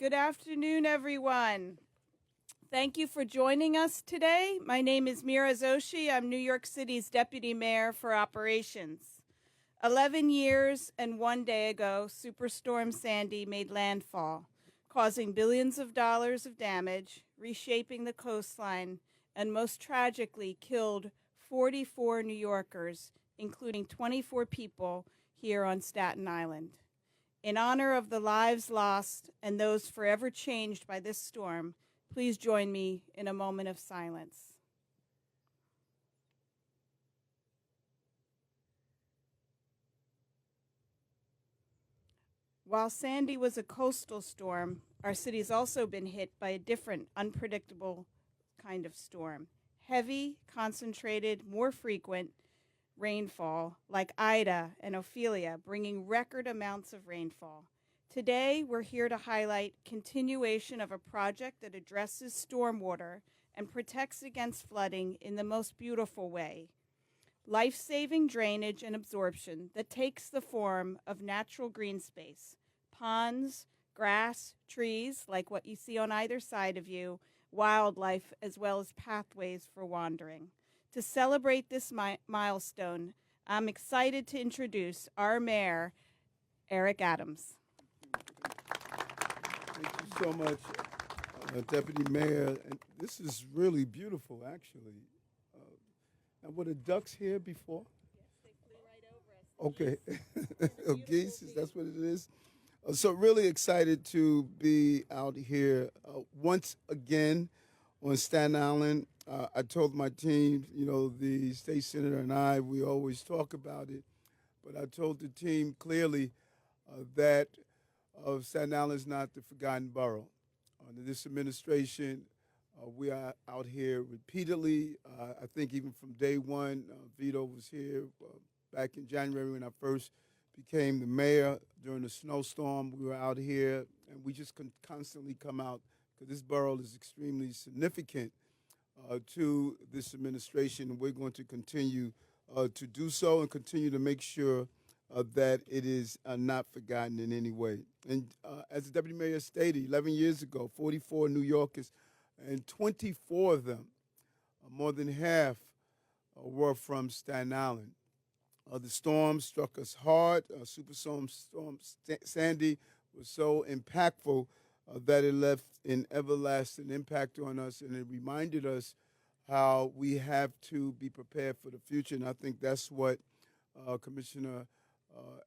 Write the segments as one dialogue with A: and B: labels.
A: Good afternoon, everyone. Thank you for joining us today. My name is Mira Zoshi. I'm New York City's Deputy Mayor for Operations. 11 years and 1 day ago, Superstorm Sandy made landfall, causing billions of dollars of damage, reshaping the coastline, and most tragically killed 44 New Yorkers, including 24 people here on Staten Island. In honor of the lives lost and those forever changed by this storm, please join me in a moment of silence. While Sandy was a coastal storm, our city's also been hit by a different, unpredictable kind of storm. Heavy, concentrated, more frequent rainfall like Ida and Ophelia, bringing record amounts of rainfall. Today, we're here to highlight continuation of a project that addresses stormwater and protects against flooding in the most beautiful way. Life-saving drainage and absorption that takes the form of natural green space, ponds, grass, trees, like what you see on either side of you, wildlife, as well as pathways for wandering. To celebrate this milestone, I'm excited to introduce our Mayor, Eric Adams.
B: Thank you so much, Deputy Mayor. And this is really beautiful, actually. And were the ducks here before?
A: Yes, they flew right over us.
B: Okay. Oh, geese, that's what it is. So really excited to be out here once again on Staten Island. I told my team, the state senator and I, we always talk about it, but I told the team clearly that Staten Island is not the forgotten borough. Under this administration, we are out here repeatedly. I think even from day one, Vito was here back in January when I first became the mayor. During the snowstorm, we were out here, and we just constantly come out because this borough is extremely significant to this administration, and we're going to continue to do so and continue to make sure that it is not forgotten in any way. And as the Deputy Mayor stated, 11 years ago, 44 New Yorkers, and 24 of them, more than half, were from Staten Island. The storm struck us hard. Superstorm Sandy was so impactful that it left an everlasting impact on us, and it reminded us how we have to be prepared for the future. And I think that's what Commissioner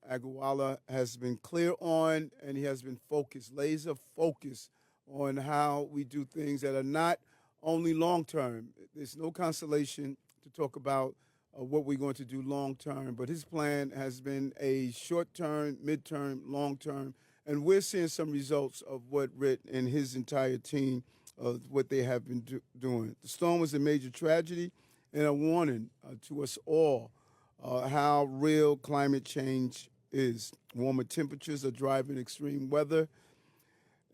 B: Aguilar has been clear on, and he has been focused, laser focused on how we do things that are not only long-term. There's no consolation to talk about what we're going to do long-term, but his plan has been a short-term, mid-term, long-term, and we're seeing some results of what Ritt and his entire team, what they have been doing. The storm was a major tragedy and a warning to us all how real climate change is. Warmer temperatures are driving extreme weather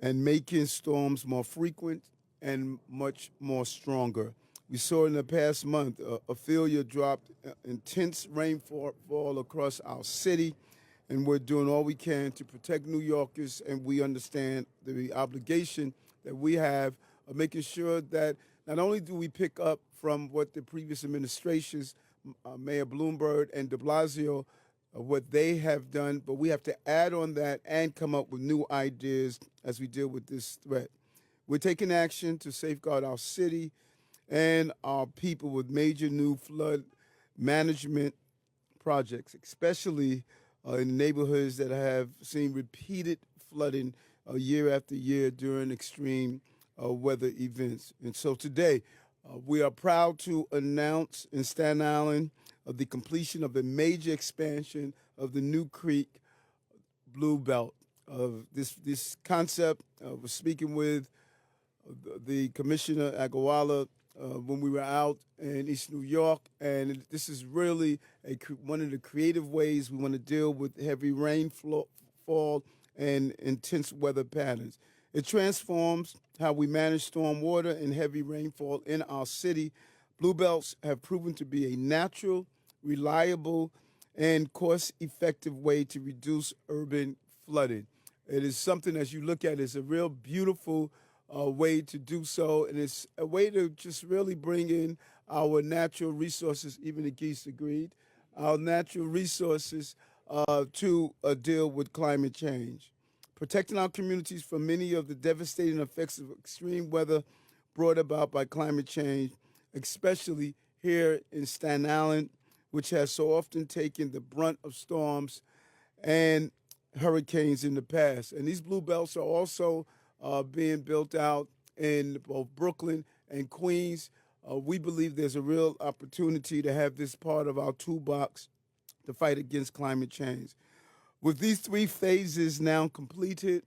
B: and making storms more frequent and much more stronger. We saw in the past month, Ophelia dropped intense rainfall across our city, and we're doing all we can to protect New Yorkers, and we understand the obligation that we have of making sure that not only do we pick up from what the previous administrations, Mayor Bloomberg and de Blasio, what they have done, but we have to add on that and come up with new ideas as we deal with this threat. We're taking action to safeguard our city and our people with major new flood management projects, especially in neighborhoods that have seen repeated flooding year after year during extreme weather events. And so today, we are proud to announce in Staten Island the completion of the major expansion of the new Creek Bluebelt. This concept, was speaking with the Commissioner Aguilar when we were out in East New York, and this is really one of the creative ways we want to deal with heavy rainfall and intense weather patterns. It transforms how we manage storm water and heavy rainfall in our city. Bluebelts have proven to be a natural, reliable, and cost-effective way to reduce urban flooding. It is something, as you look at, it's a real beautiful way to do so, and it's a way to just really bring in our natural resources. Even the geese agreed, our natural resources to deal with climate change, protecting our communities from many of the devastating effects of extreme weather brought about by climate change, especially here in Staten Island, which has so often taken the brunt of storms and hurricanes in the past. And these blue belts are also being built out in both Brooklyn and Queens. We believe there's a real opportunity to have this part of our toolbox to fight against climate change. With these 3 phases now completed,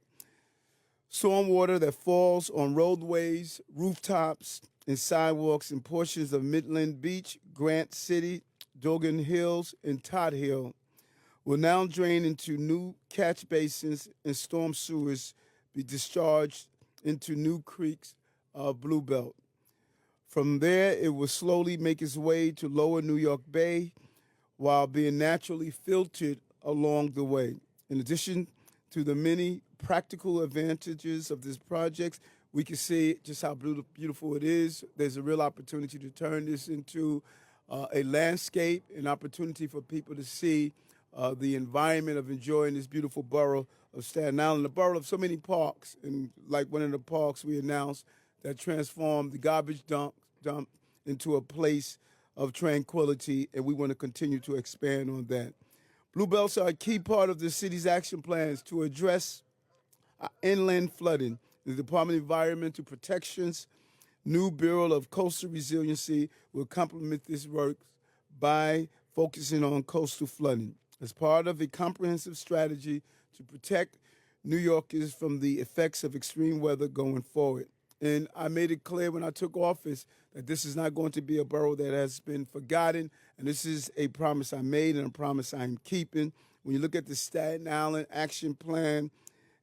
B: stormwater that falls on roadways, rooftops, and sidewalks in portions of Midland Beach, Grant City, Dogan Hills, and Todd Hill will now drain into new catch basins and storm sewers be discharged into new creeks of Bluebelt. From there, it will slowly make its way to lower New York Bay while being naturally filtered along the way. In addition to the many practical advantages of this project, we can see just how beautiful it is. There's a real opportunity to turn this into a landscape, an opportunity for people to see the environment of enjoying this beautiful borough of Staten Island, the borough of so many parks. And like one of the parks we announced that transformed the garbage dump into a place of tranquility, and we want to continue to expand on that. Blue belts are a key part of the city's action plans to address inland flooding. The Department of Environmental Protection's new Bureau of Coastal Resiliency will complement this work by focusing on coastal flooding as part of a comprehensive strategy to protect New Yorkers from the effects of extreme weather going forward. And I made it clear when I took office that this is not going to be a borough that has been forgotten, and this is a promise I made and a promise I'm keeping. When you look at the Staten Island Action Plan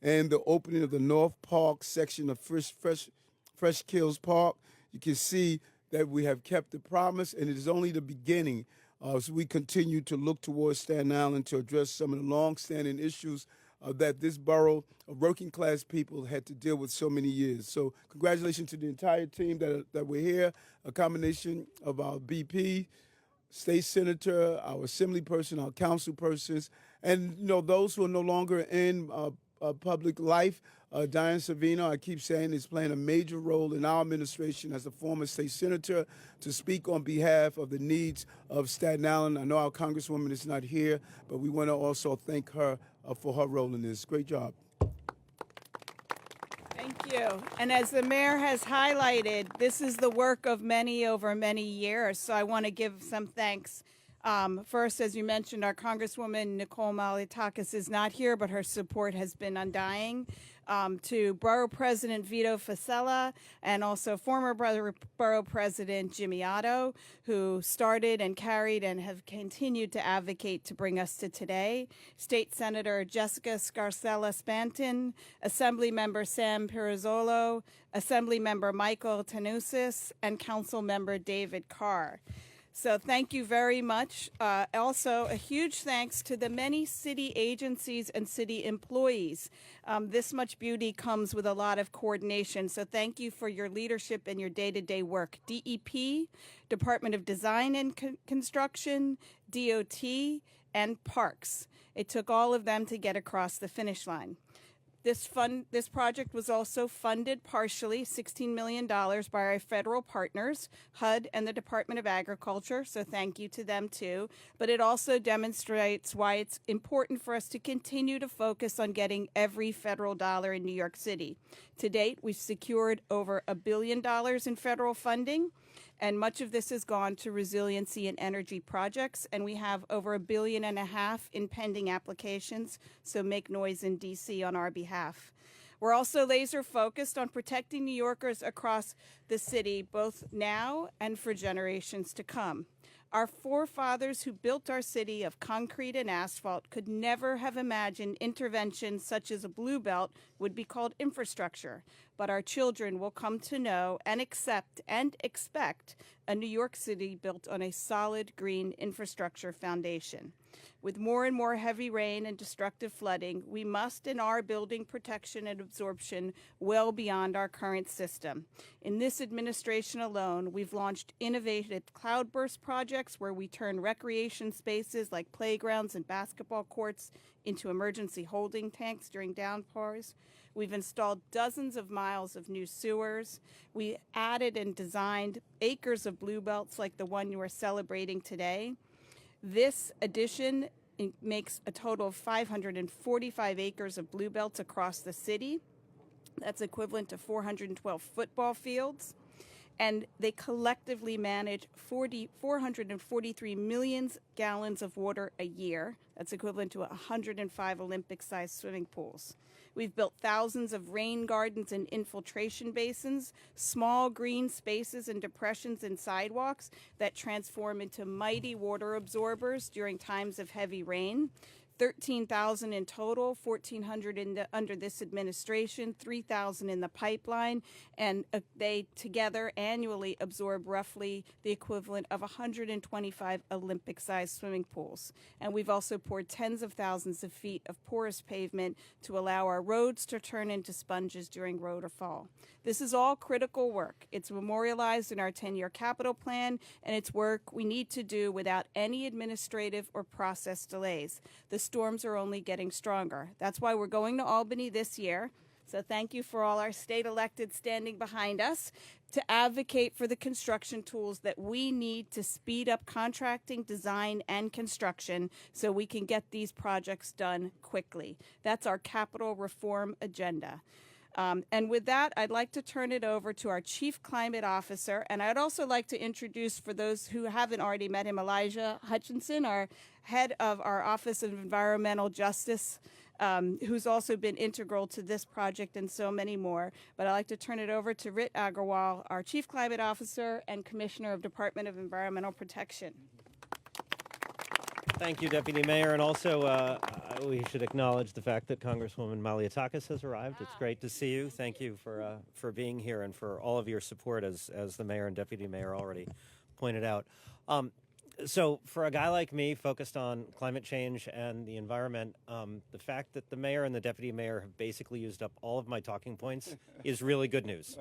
B: and the opening of the North Park section of Fresh Kills Park, you can see that we have kept the promise, and it is only the beginning as we continue to look towards Staten Island to address some of the long-standing issues that this borough of working-class people had to deal with so many years. So congratulations to the entire team that we're here, a combination of our BP, state senator, our assembly person, our council persons, and those who are no longer in public life. Diane Savino, I keep saying, is playing a major role in our administration as a former state senator to speak on behalf of the needs of Staten Island. I know our Congresswoman is not here, but we want to also thank her for her role in this. Great job.
A: Thank you. And as the mayor has highlighted, this is the work of many over many years, so I want to give some thanks. First, as you mentioned, our Congresswoman Nicole Malliotakis is not here, but her support has been undying. To Borough President Vito Fasella and also former Borough President Jimmy Otto, who started and carried and have continued to advocate to bring us to today. State Senator Jessica Scarcella Spanton, Assembly Member Sam Pirazzolo, Assembly Member Michael Tanusis, and Council Member David Carr. So thank you very much. Also, a huge thanks to the many city agencies and city employees. This much beauty comes with a lot of coordination, so thank you for your leadership and your day-to-day work. DEP, Department of Design and Construction, DOT, and Parks. It took all of them to get across the finish line. This project was also funded partially, $16 million, by our federal partners, HUD and the Department of Agriculture, so thank you to them too. But it also demonstrates why it's important for us to continue to focus on getting every federal dollar in New York City. To date, we've secured over $1 billion in federal funding, and much of this has gone to resiliency and energy projects, and we have over $1.5 billion in pending applications, so make noise in DC on our behalf. We're also laser focused on protecting New Yorkers across the city, both now and for generations to come. Our forefathers who built our city of concrete and asphalt could never have imagined interventions such as a blue belt would be called infrastructure. but our children will come to know and accept and expect a New York City built on a solid green infrastructure foundation. With more and more heavy rain and destructive flooding, we must and are building protection and absorption well beyond our current system. In this administration alone, we've launched innovative cloudburst projects where we turn recreation spaces like playgrounds and basketball courts into emergency holding tanks during downpours. We've installed dozens of miles of new sewers. We added and designed acres of bluebelts like the one you are celebrating today. This addition makes a total of 545 acres of bluebelts across the city. That's equivalent to 412 football fields. And they collectively manage 443 million gallons of water a year. That's equivalent to 105 Olympic-sized swimming pools. We've built thousands of rain gardens and infiltration basins, small green spaces and depressions in sidewalks that transform into mighty water absorbers during times of heavy rain. 13,000 in total, 1,400 under this administration, 3,000 in the pipeline, and they together annually absorb roughly the equivalent of 125 Olympic-sized swimming pools. And we've also poured tens of thousands of feet of porous pavement to allow our roads to turn into sponges during road fall. This is all critical work. It's memorialized in our 10-year capital plan, and it's work we need to do without any administrative or process delays. The storms are only getting stronger. That's why we're going to Albany this year. So thank you for all our state electeds standing behind us to advocate for the construction tools that we need to speed up contracting, design, and construction so we can get these projects done quickly. That's our capital reform agenda. And with that, I'd like to turn it over to our Chief Climate Officer. And I'd also like to introduce, for those who haven't already met him, Elijah Hutchinson, our head of our Office of Environmental Justice, who's also been integral to this project and so many more. But I'd like to turn it over to Rit Agarwal, our Chief Climate Officer and Commissioner of Department of Environmental Protection.
C: Thank you, Deputy Mayor, and also we should acknowledge the fact that Congresswoman Malliotakis has arrived. It's great to see you. Thank you for being here and for all of your support, as the Mayor and Deputy Mayor already pointed out. So for a guy like me focused on climate change and the environment, the fact that the Mayor and the Deputy Mayor have basically used up all of my talking points is really good news.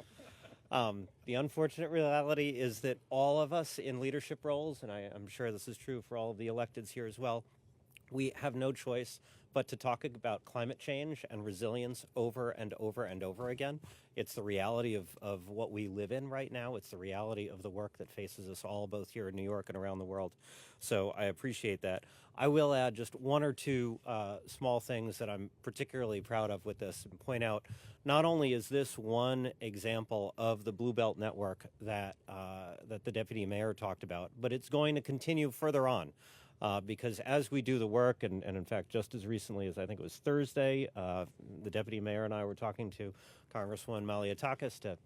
C: The unfortunate reality is that all of us in leadership roles, and I'm sure this is true for all of the electeds here as well, we have no choice but to talk about climate change and resilience over and over and over again. It's the reality of what we live in right now. It's the reality of the work that faces us all, both here in New York and around the world. So I appreciate that. I will add just one or two small things that I'm particularly proud of with this and point out, not only is this one example of the Bluebelt network that the Deputy Mayor talked about, but it's going to continue further on. Because as we do the work, and in fact, just as recently as I think it was Thursday, the Deputy Mayor and I were talking to Congresswoman Malliotakis to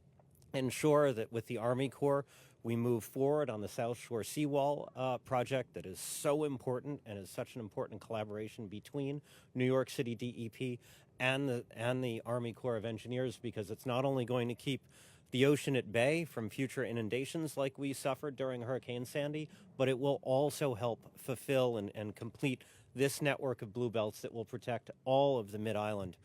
C: ensure that with the Army Corps, we move forward on the South Shore Seawall project that is so important and is such an important collaboration between New York City DEP and the Army Corps of Engineers, because it's not only going to keep the ocean at bay from future inundations like we suffered during Hurricane Sandy, but it will also help fulfill and complete this network of bluebelts that will protect all of the Mid-Island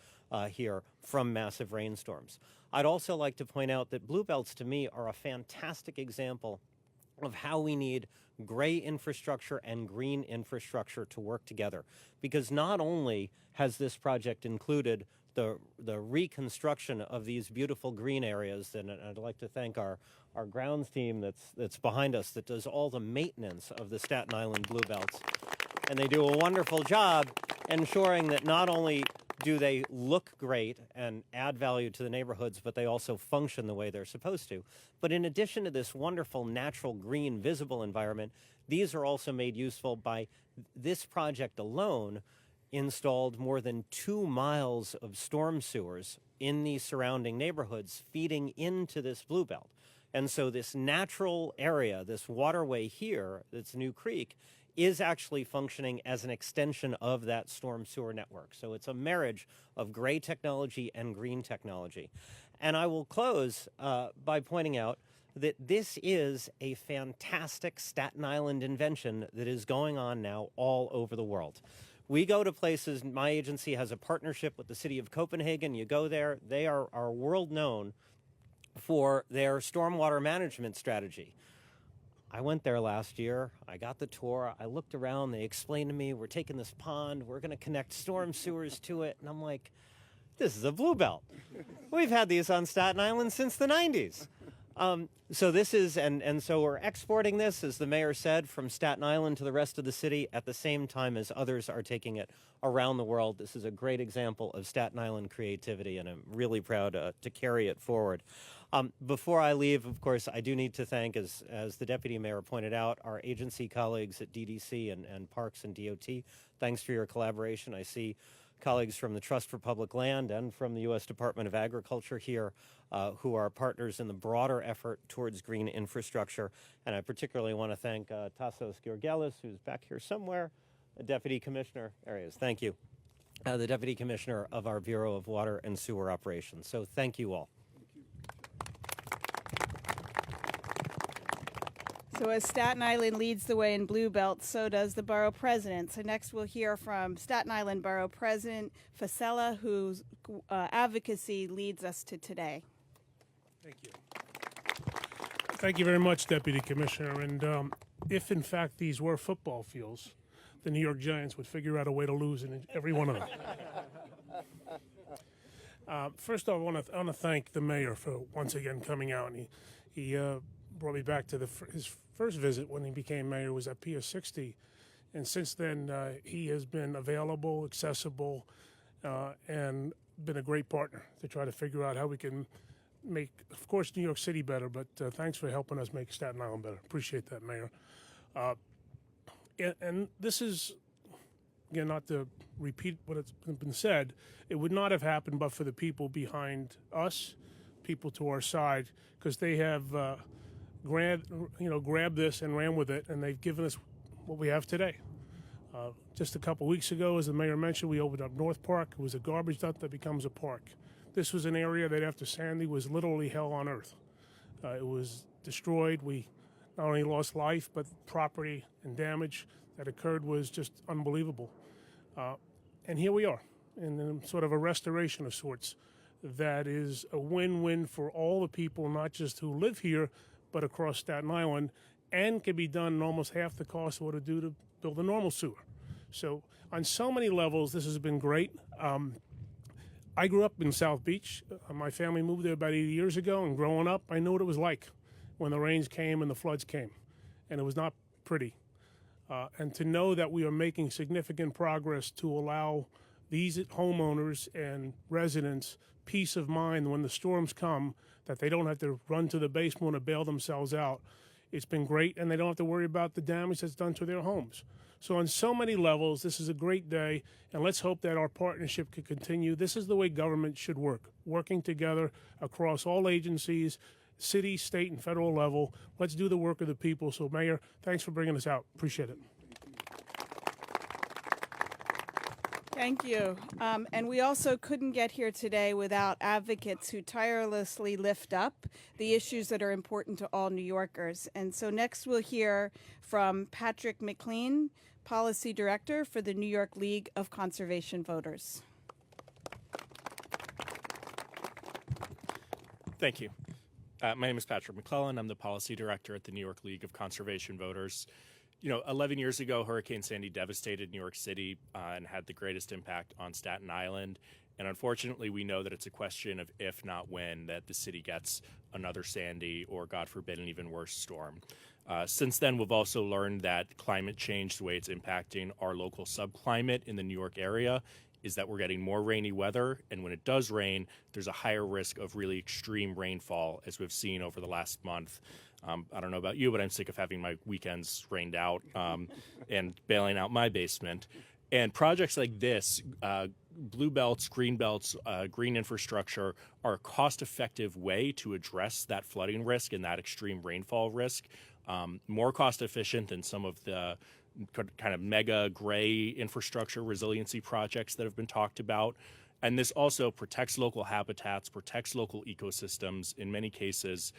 C: here from massive rainstorms. I'd also like to point out that bluebelts, to me, are a fantastic example of how we need gray infrastructure and green infrastructure to work together. Because not only has this project included the reconstruction of these beautiful green areas, and I'd like to thank our grounds team that's behind us that does all the maintenance of the Staten Island bluebelts. And they do a wonderful job ensuring that not only do they look great and add value to the neighborhoods, but they also function the way they're supposed to. But in addition to this wonderful natural green visible environment, these are also made useful by this project alone installed more than 2 miles of storm sewers in these surrounding neighborhoods feeding into this bluebelt. And so this natural area, this waterway here, that's New Creek, is actually functioning as an extension of that storm sewer network. So it's a marriage of gray technology and green technology. And I will close by pointing out that this is a fantastic Staten Island invention that is going on now all over the world. We go to places, my agency has a partnership with the city of Copenhagen. You go there, they are world known for their stormwater management strategy. I went there last year, I got the tour, I looked around, they explained to me, we're taking this pond, we're gonna connect storm sewers to it, and I'm like, this is a Bluebelt. We've had these on Staten Island since the 90s. So this is, and so we're exporting this, as the mayor said, from Staten Island to the rest of the city at the same time as others are taking it around the world. This is a great example of Staten Island creativity, and I'm really proud to carry it forward. Before I leave, of course, I do need to thank, as the deputy mayor pointed out, our agency colleagues at DDC and Parks and DOT. Thanks for your collaboration. I see colleagues from the Trust for Public Land and from the U.S. Department of Agriculture here who are partners in the broader effort towards green infrastructure. And I particularly want to thank Tassos Georgelis, who's back here somewhere, a Deputy Commissioner. There he is. Thank you. The Deputy Commissioner of our Bureau of Water and Sewer Operations. So thank you all.
A: So as Staten Island leads the way in Bluebelt, so does the borough president. So next we'll hear from Staten Island Borough President Fasella, whose advocacy leads us to today.
D: Thank you. Thank you very much, Deputy Commissioner. And if, in fact, these were football fields, the New York Giants would figure out a way to lose in every one of them. First off, I want to thank the mayor for once again coming out. And he brought me back to his first visit when he became mayor was at Pier 60. And since then, he has been available, accessible, and been a great partner to try to figure out how we can make, of course, New York City better, but thanks for helping us make Staten Island better. Appreciate that, Mayor. And this is, again, not to repeat what has been said, it would not have happened but for the people behind us, people to our side, because they have grabbed this and ran with it, and they've given us what we have today. Just a couple weeks ago, as the mayor mentioned, we opened up North Park. It was a garbage dump that becomes a park. This was an area that after Sandy was literally hell on earth. It was destroyed. We not only lost life, but property and damage that occurred was just unbelievable. And here we are in sort of a restoration of sorts that is a win-win for all the people, not just who live here, but across Staten Island, and can be done in almost half the cost of what it would do to build a normal sewer. So on so many levels, this has been great. I grew up in South Beach. My family moved there about 80 years ago, and growing up, I knew what it was like when the rains came and the floods came, and it was not pretty. And to know that we are making significant progress to allow these homeowners and residents peace of mind when the storms come, that they don't have to run to the basement or bail themselves out. It's been great, and they don't have to worry about the damage that's done to their homes. So on so many levels, this is a great day, and let's hope that our partnership can continue. This is the way government should work, working together across all agencies, city, state, and federal level. Let's do the work of the people. So, Mayor, thanks for bringing us out. Appreciate it.
A: Thank you. And we also couldn't get here today without advocates who tirelessly lift up the issues that are important to all New Yorkers. And so next we'll hear from Patrick McLean, Policy Director for the New York League of Conservation Voters.
E: Thank you. My name is Patrick McClellan. I'm the Policy Director at the New York League of Conservation Voters. 11 years ago, Hurricane Sandy devastated New York City and had the greatest impact on Staten Island. And unfortunately, we know that it's a question of if, not when, that the city gets another Sandy or, God forbid, an even worse storm. Since then, we've also learned that climate change, the way it's impacting our local subclimate in the New York area, is that we're getting more rainy weather. And when it does rain, there's a higher risk of really extreme rainfall, as we've seen over the last month. I don't know about you, but I'm sick of having my weekends rained out and bailing out my basement. And projects like this, blue belts, green belts, green infrastructure are a cost-effective way to address that flooding risk and that extreme rainfall risk. More cost-efficient than some of the kind of mega gray infrastructure resiliency projects that have been talked about. And this also protects local habitats, protects local ecosystems, in many cases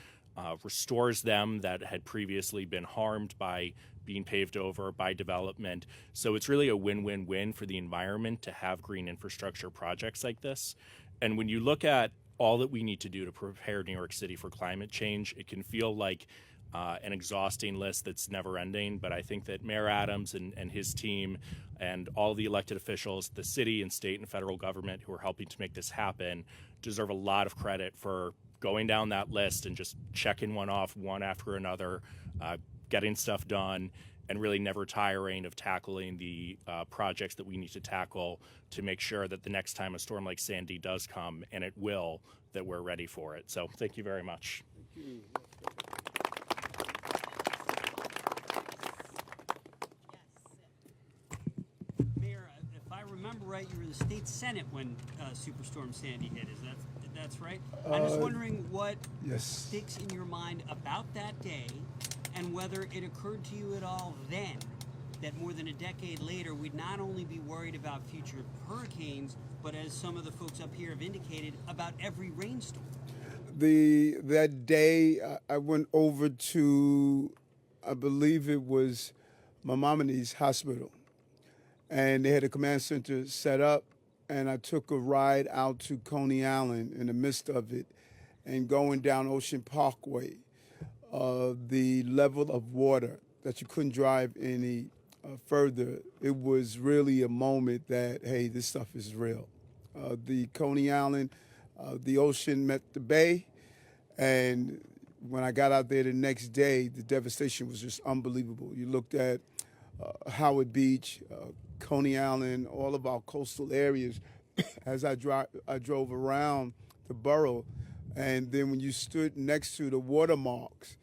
E: restores them that had previously been harmed by being paved over, by development. So it's really a win-win-win for the environment to have green infrastructure projects like this. And when you look at all that we need to do to prepare New York City for climate change, it can feel like an exhausting list that's never ending. But I think that Mayor Adams and his team and all the elected officials, the city and state and federal government who are helping to make this happen deserve a lot of credit for going down that list and just checking one off one after another, getting stuff done, and really never tiring of tackling the projects that we need to tackle to make sure that the next time a storm like Sandy does come, and it will, that we're ready for it. So thank you very much.
B: Thank you.
F: Mayor, if I remember right, you were in the state senate when Superstorm Sandy hit. That's right? I'm just wondering what sticks in your mind about that day, and whether it occurred to you at all then that more than a decade later we'd not only be worried about future hurricanes, but as some of the folks up here have indicated, about every rainstorm.
B: That day, I went over to, I believe it was Maimonides Hospital, and they had a command center set up, and I took a ride out to Coney Island in the midst of it, and going down Ocean Parkway, the level of water that you couldn't drive any further. It was really a moment that, hey, this stuff is real. The Coney Island, the ocean met the bay, and when I got out there the next day, the devastation was just unbelievable. You looked at Howard Beach, Coney Island, all of our coastal areas as I drove around the borough, and then when you stood next to the watermarks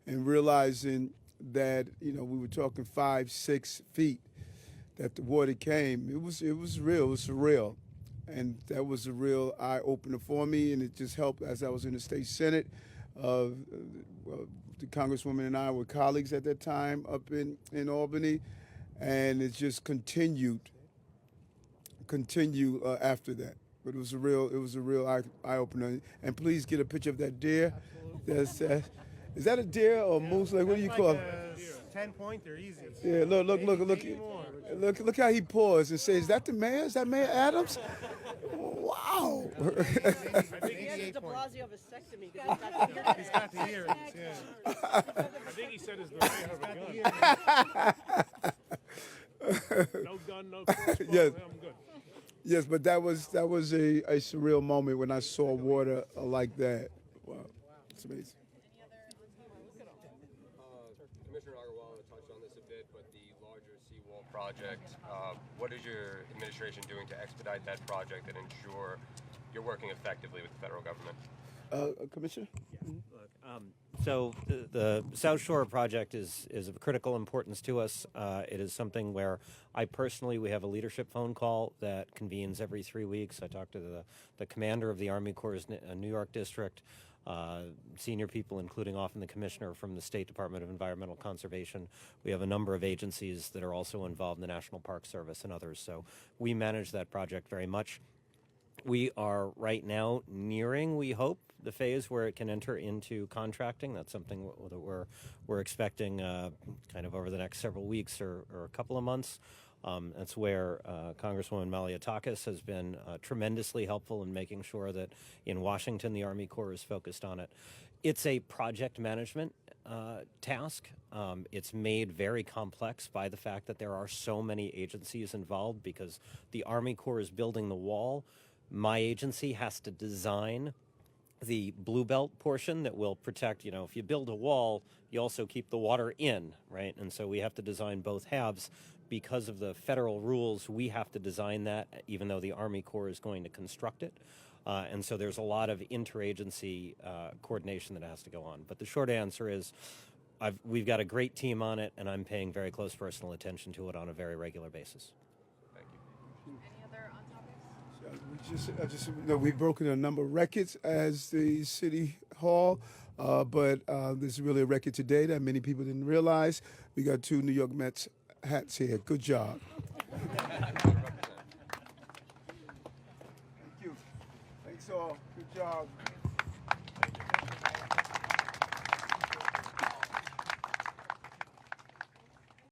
B: and realizing that, you know, we were talking 5-6 feet that the water came, it was real, it was surreal. And that was a real eye-opener for me, and it just helped as I was in the state senate. The Congresswoman and I were colleagues at that time up in Albany, and it just continued after that. But it was a real eye-opener. And please get a picture of that deer. Is that a deer or a moose? Like, what do you call it?
G: 10-point, they're easy.
B: Yeah, look how he paused and says, "Is that the mayor? Is that Mayor Adams?" Wow.
G: I think
H: He has a de Blasio vasectomy.
G: he's got the earrings, yeah.
D: I think he said his the mayor have a gun. No gun, no crossbow.
B: Yes.
D: I'm good.
B: Yes, but that was a surreal moment when I saw water like that. Wow, it's amazing.
I: Commissioner Agarwal touched on this a bit, but the larger seawall project, what is your administration doing to expedite that project and ensure you're working effectively with the federal government?
B: Commissioner?
C: So the South Shore project is of critical importance to us. It is something where we have a leadership phone call that convenes every 3 weeks. I talk to the commander of the Army Corps' New York district, senior people, including often the commissioner from the State Department of Environmental Conservation. We have a number of agencies that are also involved in the National Park Service and others. So we manage that project very much. We are right now nearing, we hope, the phase where it can enter into contracting. That's something that we're expecting kind of over the next several weeks or a couple of months. That's where Congresswoman Malliotakis has been tremendously helpful in making sure that in Washington the Army Corps is focused on it. It's a project management task. It's made very complex by the fact that there are so many agencies involved because the Army Corps is building the wall. My agency has to design the Bluebelt portion that will protect, if you build a wall, you also keep the water in, right? And so we have to design both halves. Because of the federal rules, we have to design that, even though the Army Corps is going to construct it. And so there's a lot of interagency coordination that has to go on. But the short answer is we've got a great team on it, and I'm paying very close personal attention to it on a very regular basis.
B: We've broken a number of records as the City Hall, but this is really a record today that many people didn't realize. We got 2 New York Mets hats here. Good job. all. Good job.